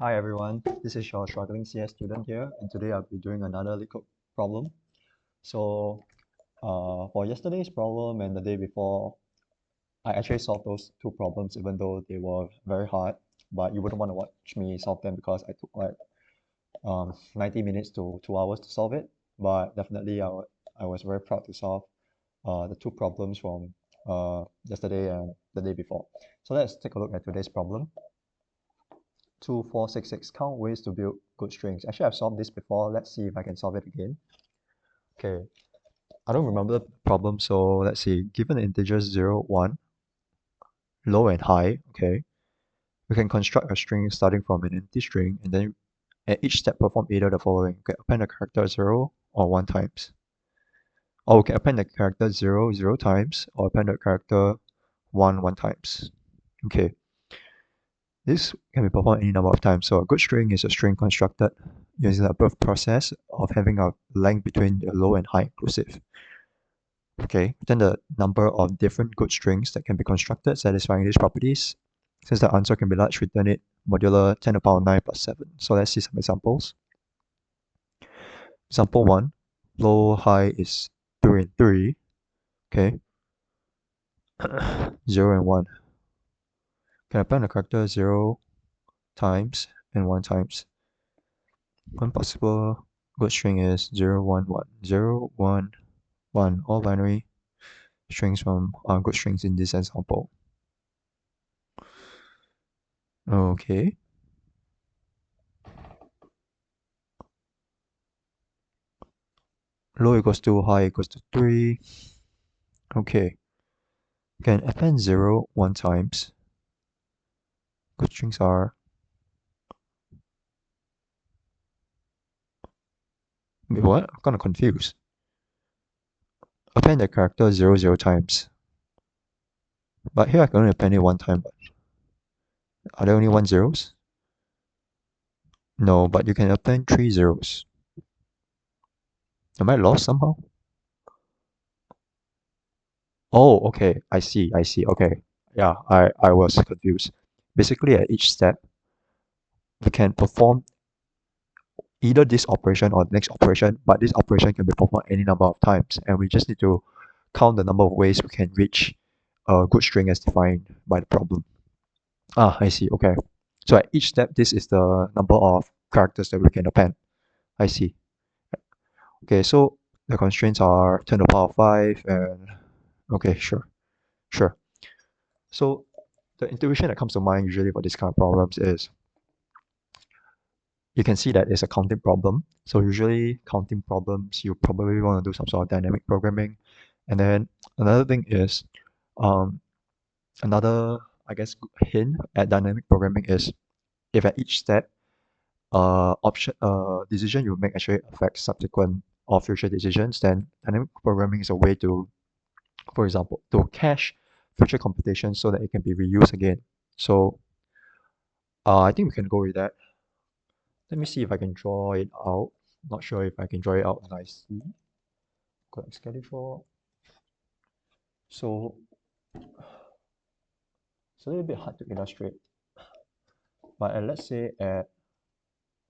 Hi everyone, this is your struggling CS student here, and today I'll be doing another LeetCode problem. So, for yesterday's problem and the day before, I actually solved those two problems even though they were very hard, but you wouldn't want to watch me solve them because I took like 90 minutes to 2 hours to solve it. But definitely I was very proud to solve the two problems from yesterday and the day before. So let's take a look at today's problem. 2466 count ways to build good strings. Actually, I've solved this before. Let's see if I can solve it again. Okay, I don't remember the problem, so let's see. Given the integers 0, 1, low and high, okay, we can construct a string starting from an empty string, and then at each step perform either the following. We can append the character 0 or 1 times. Or we can append the character 0, 0 times, or append the character 1, 1 times. Okay, this can be performed any number of times. So a good string is a string constructed using the above process of having a length between the low and high inclusive. Okay, then the number of different good strings that can be constructed satisfying these properties. Since the answer can be large, return it modular 10 to the power 9 plus 7. So let's see some examples. Example 1, low, high is 3 and 3. Okay, 0 and 1. Can append the character 0 times and 1 times. One possible good string is 0, 1, 1. 0, 1, 1. All binary strings from good strings in this example. Okay. Low equals to high equals to 3. Okay. Can append 0 1 times. Good strings are. Wait, what? I'm kind of confused. Append the character 0 0 times. But here I can only append it 1 time. But are there only 1 zeros? No, but you can append 3 zeros. Am I lost somehow? Oh, okay. I see. Okay. Yeah, I was confused. Basically, at each step, we can perform either this operation or the next operation, but this operation can be performed any number of times, and we just need to count the number of ways we can reach a good string as defined by the problem. I see. Okay. So at each step, this is the number of characters that we can append. I see. Okay, so the constraints are 10 to the power 5 and okay, sure. So the intuition that comes to mind usually for this kind of problems is you can see that it's a counting problem. So usually counting problems, you probably want to do some sort of dynamic programming. And then another thing is um, another, I guess, hint at dynamic programming is if at each step, decision you make actually affects subsequent or future decisions, then dynamic programming is a way to, for example, to cache future computations so that it can be reused again. So I think we can go with that. Let me see if I can draw it out. Not sure if I can draw it out nicely. Collect schedule. So it's a little bit hard to illustrate. But let's say at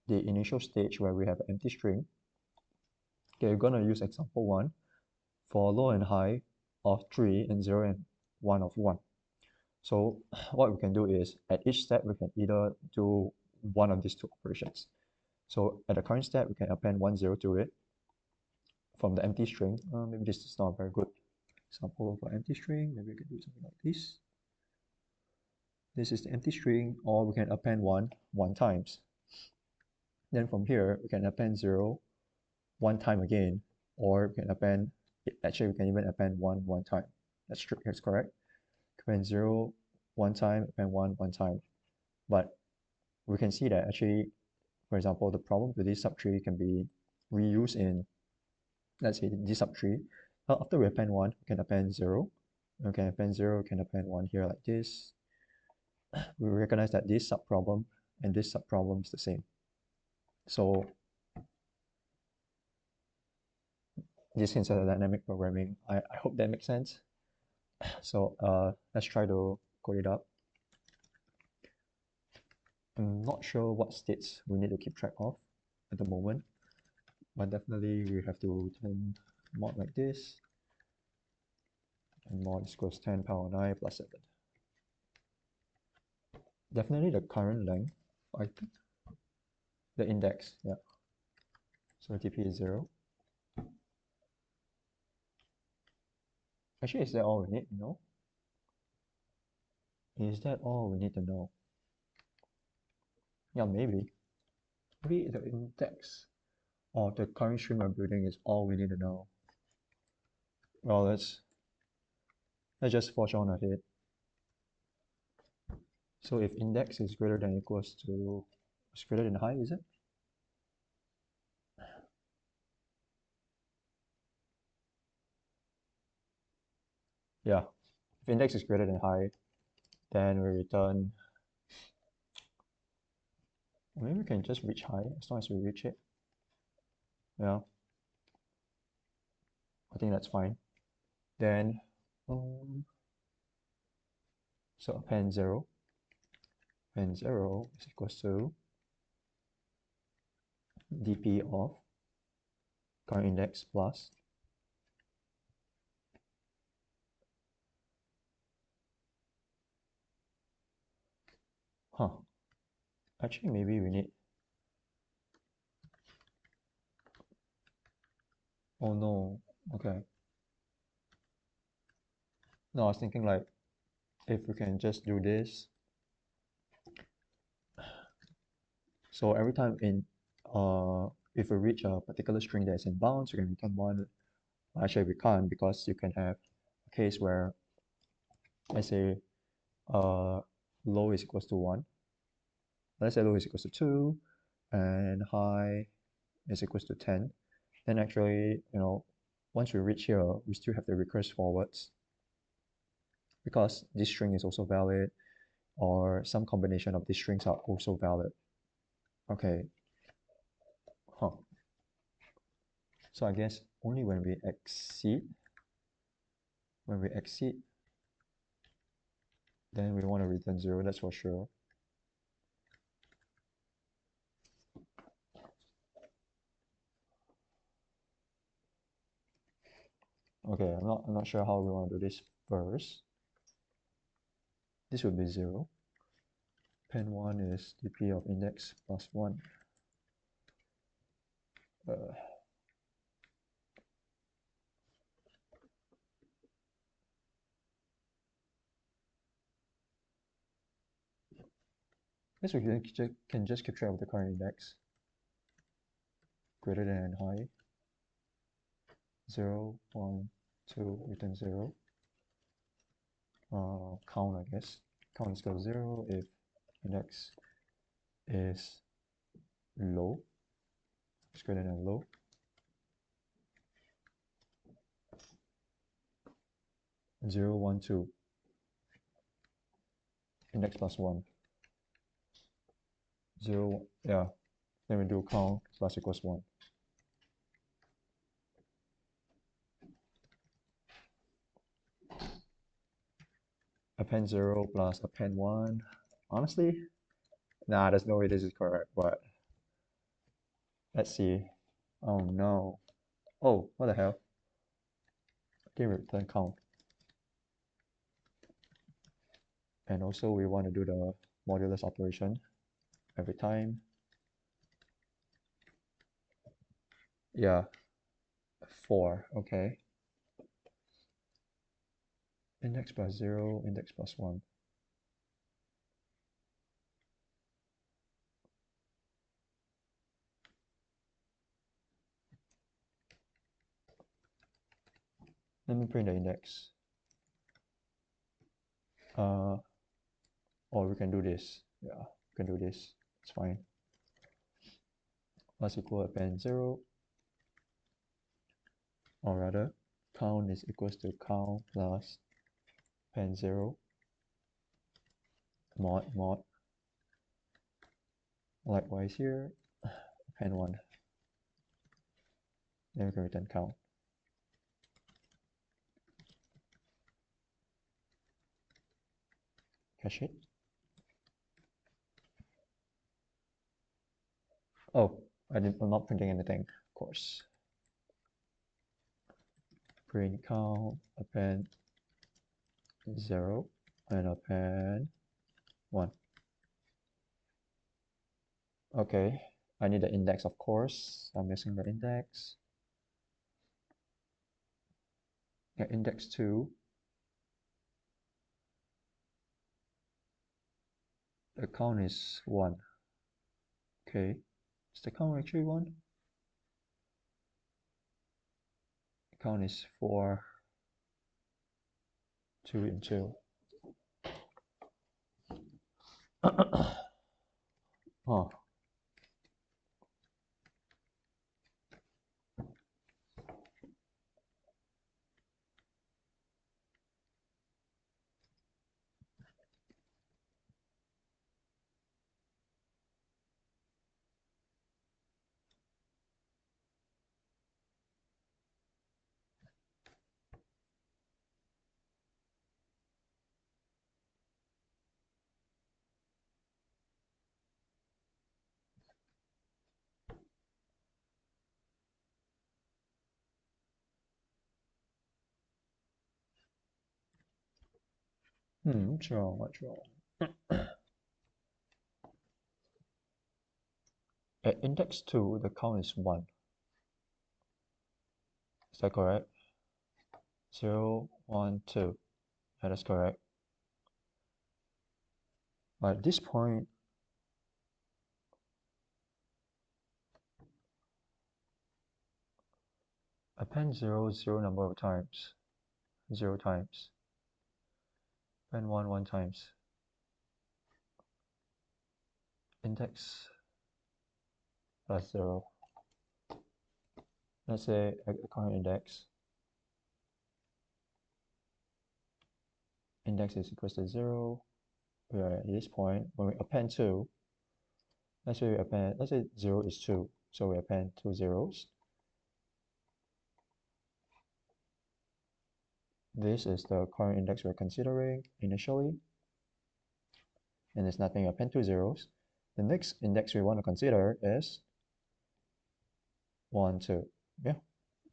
the initial stage where we have an empty string, okay, we're gonna use example 1 for low and high of 3 and 0 and 1 of 1. So what we can do is at each step we can either do one of these two operations. So at the current step we can append 1 0 to it from the empty string. Maybe this is not a very good example of an empty string. Maybe we can do something like this. This is the empty string, or we can append 1 times. Then from here we can append 0 1 time again, or we can append, actually we can even append 1 time. That's true, that's correct. Append 0 1 time, append 1 time. But we can see that actually, for example, the problem with this subtree can be reused in, let's say, this subtree. After we append 1, we can append 0. We can append 0, we can append 1 here like this. We recognize that this subproblem and this subproblem is the same. So this hints at dynamic programming. I hope that makes sense. So let's try to code it up. I'm not sure what states we need to keep track of at the moment, but definitely we have to return mod like this, and mod equals 10 power 9 plus 7. Definitely the current length, I think. The index, yeah. So TP is 0. Actually, is that all we need to know? Is that all we need to know? Yeah, maybe. Maybe the index or the current string we're building is all we need to know. Well, let's just forge on ahead. So if index is greater than equals to, it's greater than high, is it? Yeah, if index is greater than high, then we return, maybe we can just reach high as long as we reach it. Yeah, I think that's fine. Then, so append 0 is equals to dp of current index plus actually maybe we need, oh no, okay. No, I was thinking like if we can just do this, so every time in if we reach a particular string that is in bounds, we can return 1. Actually we can't, because you can have a case where, let's say low is equals to 1, let's say low is equals to 2 and high is equals to 10, then actually, you know, once we reach here, we still have to recurse forwards because this string is also valid, or some combination of these strings are also valid. Okay. So I guess only when we exceed, then we want to return 0, that's for sure. Okay, I'm not sure how we want to do this first. This would be 0. Pen 1 is dp of index plus 1. Guess we can just keep track of the current index. Greater than high. 0, 1, 2, return 0. Count, I guess. Count is equal to 0 if index is low. It's greater than low. Zero, 1, 2. Index plus 1. 0, yeah. Then we do count plus equals 1. Append 0 plus append 1. Honestly, nah, there's no way this is correct, but let's see. Oh no. Oh, what the hell? Give return count. And also we want to do the modulus operation every time. Yeah, 4, okay. Index plus 0, index plus 1. Let me print the index. Or we can do this. Yeah, we can do this. It's fine. Plus equal append 0. Or rather, count is equals to count plus append 0. Mod. Likewise here, append 1. Then we can return count. Cache it. Oh, I'm not printing anything, of course. Print count, append 0, and append 1. Okay, I need the index, of course. I'm missing the index. Yeah, index 2. The count is 1. Okay, is the count actually 1? The count is 4, 2 and 2. Oh. What's wrong? What's wrong? At index 2, the count is 1. Is that correct? 0, 1, 2. That is correct. But at this point, append 0, 0 number of times. 0 times. Append 1, 1 times. Index plus 0. Let's say a current index. Index is equals to 0. We are at this point. When we append 2, let's say 0 is 2. So we append 2 zeros. This is the current index we're considering initially. And there's nothing, append 2 zeros. The next index we want to consider is 1, 2. Yeah,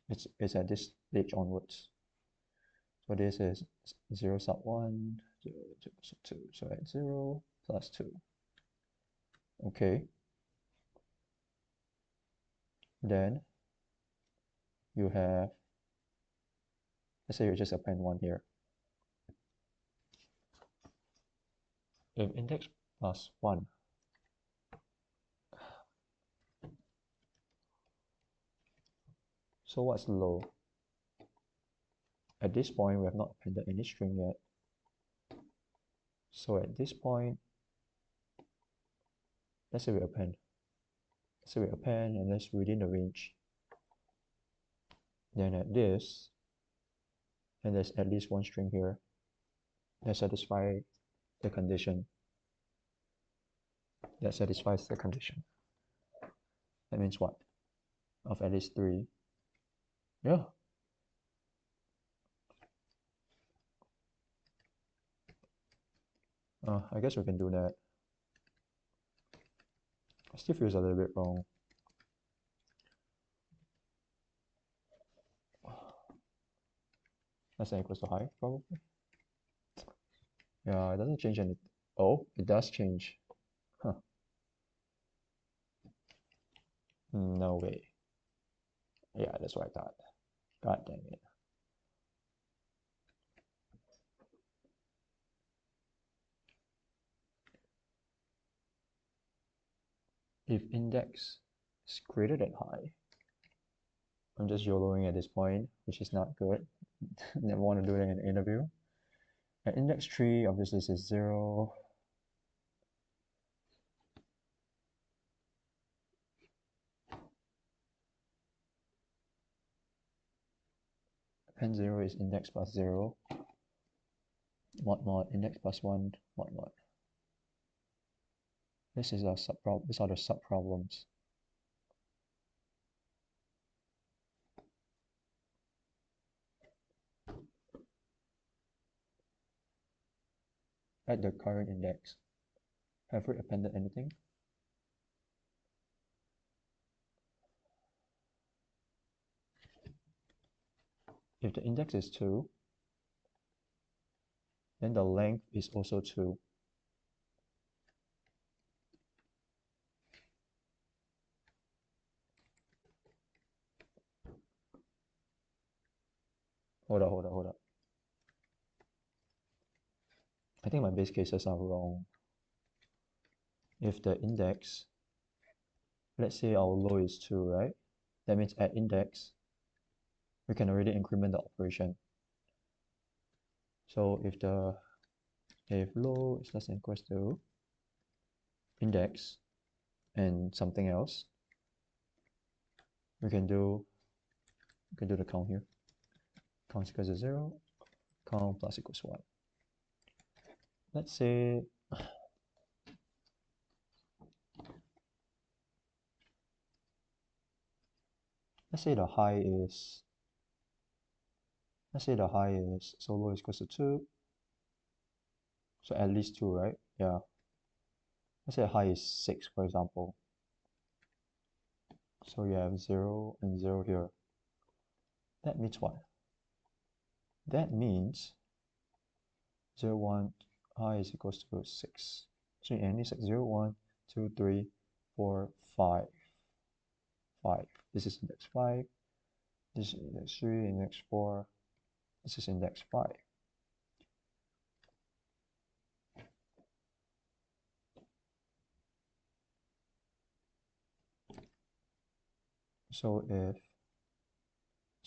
it's at this stage onwards. So this is 0 sub 1, 0, 0 sub 2. So at 0 plus 2. Okay. Then you have, let's say you just append 1 here. If index plus 1, so what's low? At this point, we have not appended any string yet. So at this point, let's say we append. Let's say we append and that's within the range. Then at this, and there's at least one string here that satisfies the condition. That satisfies the condition. That means what? Of at least 3. Yeah. I guess we can do that. It still feels a little bit wrong. That's n equals to high, probably. Yeah, it doesn't change anything. Oh, it does change. Huh. No way. Yeah, that's what I thought. God dang it. If index is greater than high, I'm just YOLOing at this point, which is not good. Never want to do it in an interview. At index 3, obviously this is 0. Append 0 is index plus 0. Mod index plus 1 mod. This is our subproblem. These are the subproblems. At the current index, have we appended anything? if the index is 2, then the length is also 2. Hold up. I think my base cases are wrong. If the index, let's say our low is 2, right? That means at index, we can already increment the operation. So if low is less than or equals to index and something else, we can do the count here. Count equals to 0, count plus equals 1. Let's say the high is so low is equals to 2, so at least 2, right? Yeah, let's say the high is 6, for example. So you have 0 and 0 here. That means what? That means 0, 1, high is equals to 6. So and it's like 0, 1, 2, 3, 4, 5. 5. This is index 5. This is index 3, index 4. This is index 5. So if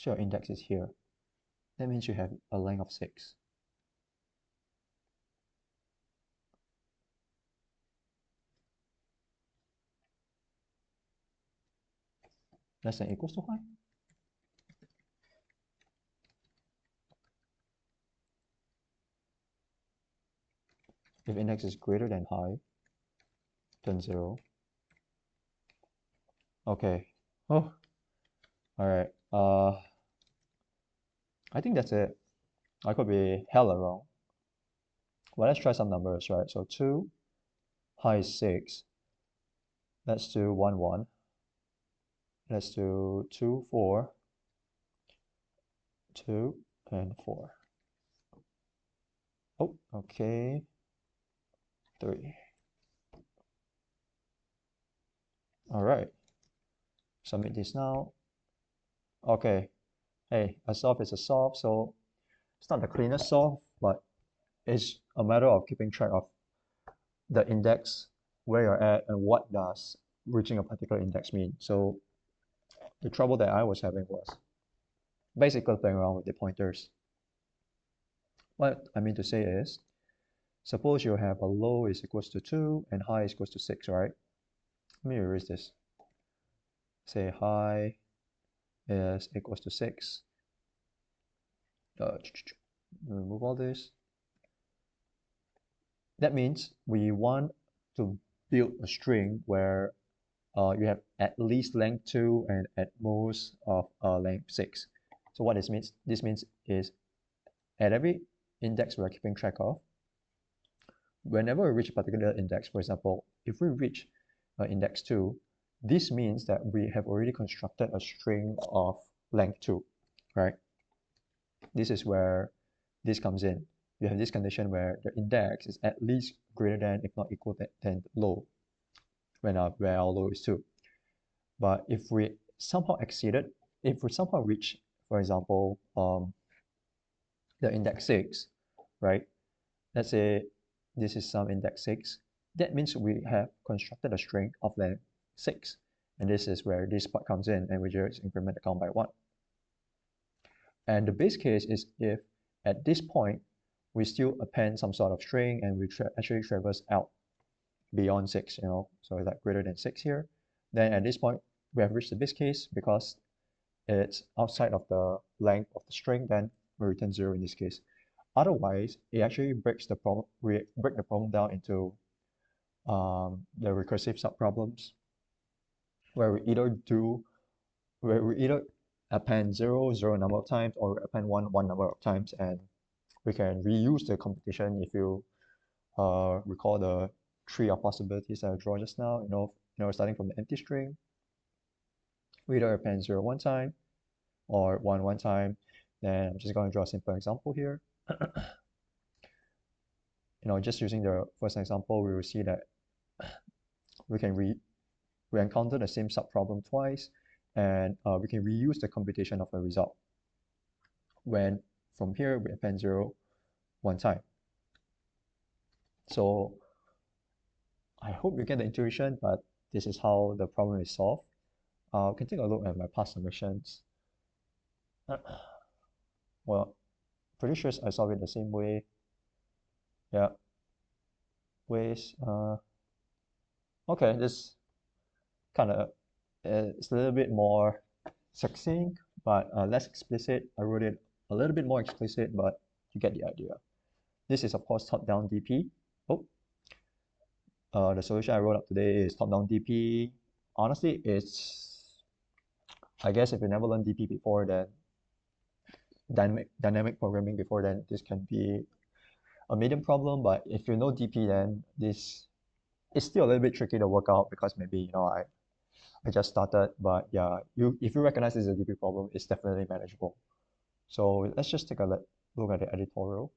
your index is here, that means you have a length of 6. Less than or equals to high. If index is greater than high, then 0. Okay. Oh, all right. I think that's it. I could be hella wrong. Well, let's try some numbers, right? So 2, high is 6. Let's do 1, 1. Let's do 2, 4, 2, and 4. Oh, okay. 3. All right. Submit this now. Okay. Hey, a solve is a solve, so it's not the cleanest solve, but it's a matter of keeping track of the index, where you're at, and what does reaching a particular index mean. So the trouble that I was having was basically playing around with the pointers. What I mean to say is, suppose you have a low is equals to 2 and high is equals to 6, right? Let me erase this. Say high is equals to 6. Remove all this. That means we want to build a string where you have at least length 2 and at most of length 6. So what this means is at every index we're keeping track of, whenever we reach a particular index, for example, if we reach index 2, this means that we have already constructed a string of length 2, right? This is where this comes in. You have this condition where the index is at least greater than, if not equal than low, where our low is 2. But if we somehow reach, for example, the index 6, right? Let's say this is some index 6. That means we have constructed a string of length 6. And this is where this part comes in, and we just increment the count by 1. And the base case is if at this point we still append some sort of string and we actually traverse out beyond 6, so it's like greater than 6 here, then at this point we have reached the base case. Because it's outside of the length of the string, then we return 0 in this case. Otherwise, it actually breaks the problem. We break the problem down into the recursive subproblems, where we either append 0 number of times, or append 1 number of times, and we can reuse the computation. If you recall the tree of possibilities that I drew just now, starting from the empty string, we either append 0 one time or 1 time. Then I'm just going to draw a simple example here. Just using the first example, we will see that we can we encounter the same subproblem twice, and we can reuse the computation of the result when from here we append 0 one time. So I hope you get the intuition, but this is how the problem is solved. We can take a look at my past submissions. Well, pretty sure I solved it the same way. Yeah. Ways. Okay, this kind of it's a little bit more succinct, but less explicit. I wrote it a little bit more explicit, but you get the idea. This is of course top-down DP. Oh, the solution I wrote up today is top-down DP. Honestly, I guess if you never learned DP before, then dynamic programming before, then this can be a medium problem. But if you know DP, then this is still a little bit tricky to work out because maybe I just started. But yeah, if you recognize this is a DP problem, it's definitely manageable. So let's just take a look at the editorial.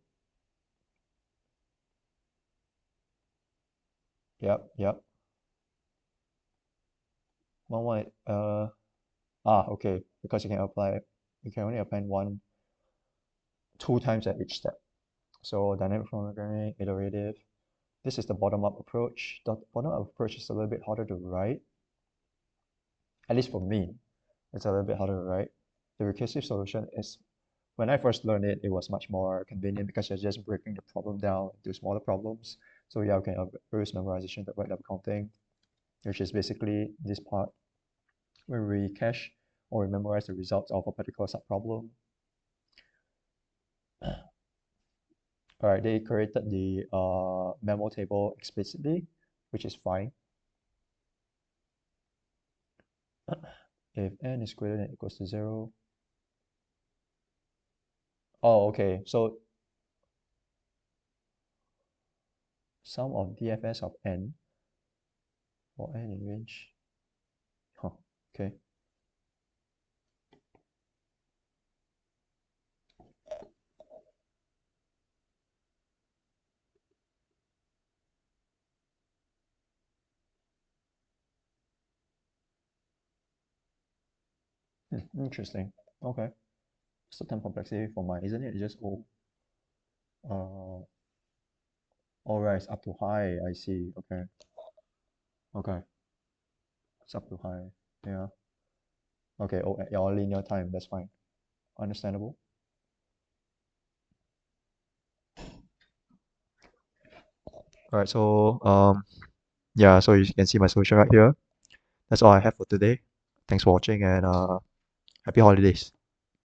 Yep. Okay, because you can only append two times at each step. So dynamic programming, iterative. This is the bottom-up approach. The bottom-up approach is a little bit harder to write. At least for me, it's a little bit harder to write. The recursive solution is, when I first learned it, it was much more convenient because you're just breaking the problem down into smaller problems. So yeah, we can use memorization to write up counting, which is basically this part where we cache or we memorize the results of a particular subproblem. All right, they created the memo table explicitly, which is fine. If n is greater than or equals to 0. Oh, okay. So sum of DFS of n for n in range. Okay. Interesting. Okay. So time complexity for mine, isn't it just O? All right, it's up to high. I see. Okay. Okay. It's up to high. Yeah. Okay. Oh, yeah, linear time. That's fine. Understandable. All right. So yeah. So you can see my solution right here. That's all I have for today. Thanks for watching and happy holidays.